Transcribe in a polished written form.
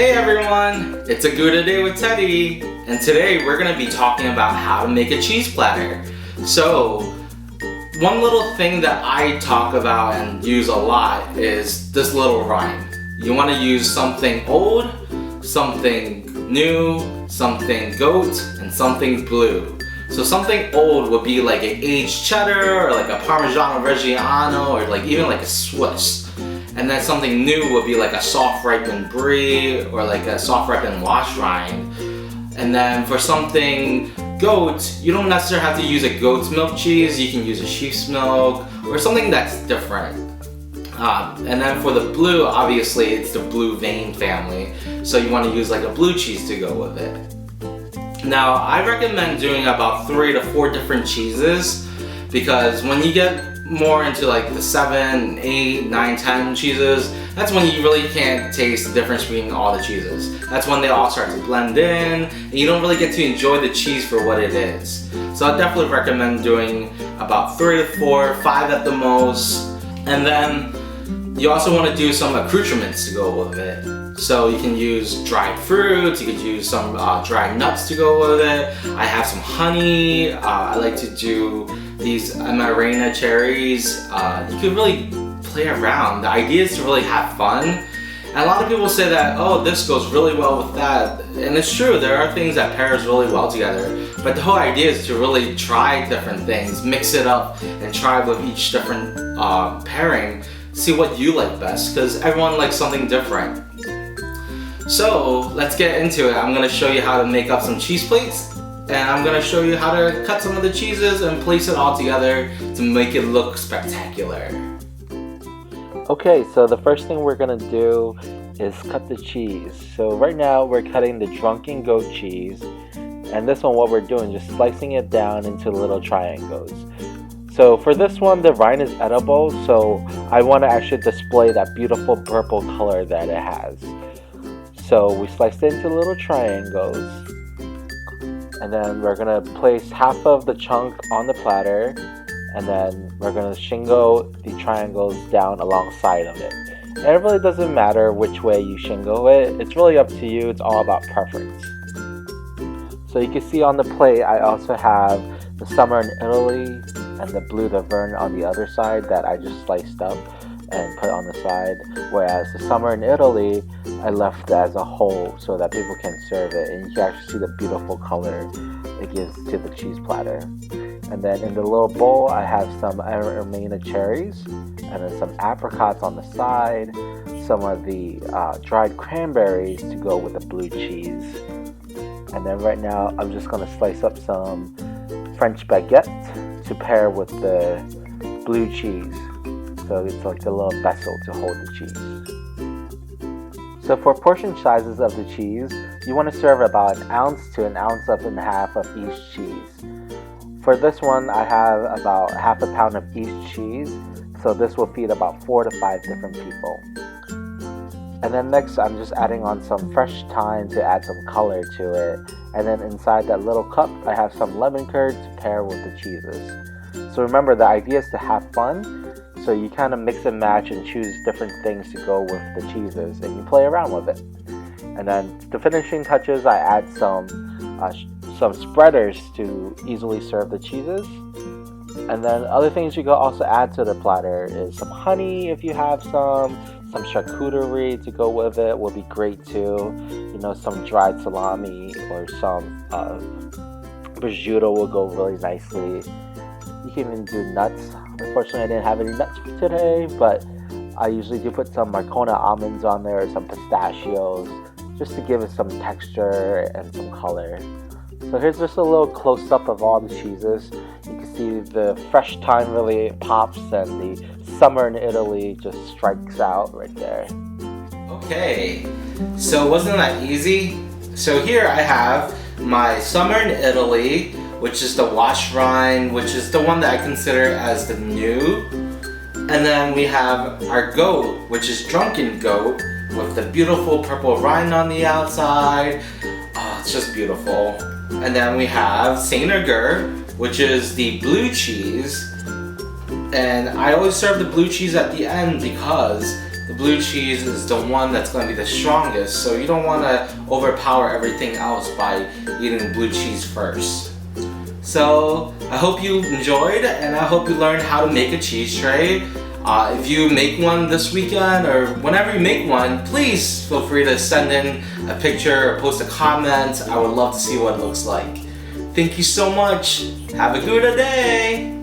Hey everyone, it's a Gouda day with Teddy, and today we're going to be talking about how to make a cheese platter. So, one little thing that I talk about and use a lot is this little rhyme. You want to use something old, something new, something goat, and something blue. So something old would be like an aged cheddar, or like a Parmigiano Reggiano, or like even like a Swiss. And then something new would be like a soft ripened brie, or like a soft ripened wash rind. And then for something goat, you don't necessarily have to use a goat's milk cheese. You can use a sheep's milk or something that's different. And then for the blue, obviously it's the blue vein family. So you want to use like a blue cheese to go with it. Now I recommend doing about 3 to 4 different cheeses, because when you get more into like the 7, 8, 9, 10 cheeses, that's when you really can't taste the difference between all the cheeses. That's when they all start to blend in and you don't really get to enjoy the cheese for what it is. So I definitely recommend doing about 3 to 4, 5 at the most. And then you also want to do some accoutrements to go with it. So you can use dried fruits, you could use some dried nuts to go with it. I have some honey. I like to do these Amarena cherries. You can really play around. The idea is to really have fun. And a lot of people say that, oh, this goes really well with that. And it's true, there are things that pairs really well together. But the whole idea is to really try different things, mix it up, and try with each different pairing. See what you like best, because everyone likes something different. So let's get into it. I'm going to show you how to make up some cheese plates, and I'm going to show you how to cut some of the cheeses and place it all together to make it look spectacular. Okay, so the first thing we're going to do is cut the cheese. So right now we're cutting the drunken goat cheese, and this one what we're doing is just slicing it down into little triangles. So for this one, the rind is edible, so I want to actually display that beautiful purple color that it has. So we sliced it into little triangles, and then we're going to place half of the chunk on the platter, and then we're going to shingle the triangles down alongside of it. And it really doesn't matter which way you shingle it, it's really up to you, it's all about preference. So you can see on the plate I also have the summer in Italy and the bleu de verne on the other side that I just sliced up and put on the side, whereas the summer in Italy I left as a whole so that people can serve it, and you can actually see the beautiful color it gives to the cheese platter. And then in the little bowl I have some Armenia cherries, and then some apricots on the side, some of the dried cranberries to go with the blue cheese. And then right now I'm just going to slice up some French baguette to pair with the blue cheese. So it's like a little vessel to hold the cheese. So for portion sizes of the cheese, you want to serve about 1 ounce to 1.5 ounces of each cheese. For this one, I have about half a pound of each cheese, so this will feed about 4 to 5 different people. And then next, I'm just adding on some fresh thyme to add some color to it. And then inside that little cup, I have some lemon curd to pair with the cheeses. So remember, the idea is to have fun. So you kind of mix and match and choose different things to go with the cheeses, and you play around with it. And then the finishing touches, I add some spreaders to easily serve the cheeses. And then other things you can also add to the platter is some honey if you have some charcuterie to go with it will be great too. You know, some dried salami or some prosciutto will go really nicely. You can even do nuts. Unfortunately, I didn't have any nuts for today, but I usually do put some Marcona almonds on there, or some pistachios, just to give it some texture and some color. So here's just a little close-up of all the cheeses. You can see the fresh thyme really pops, and the summer in Italy just strikes out right there. Okay, so wasn't that easy? So here I have my summer in Italy, which is the wash rind, which is the one that I consider as the new. And then we have our goat, which is drunken goat, with the beautiful purple rind on the outside. Oh, it's just beautiful. And then we have Saint Agur, which is the blue cheese. And I always serve the blue cheese at the end because the blue cheese is the one that's going to be the strongest, so you don't want to overpower everything else by eating blue cheese first. So I hope you enjoyed, and I hope you learned how to make a cheese tray. If you make one this weekend or whenever you make one, please feel free to send in a picture or post a comment. I would love to see what it looks like. Thank you so much. Have a Gouda day!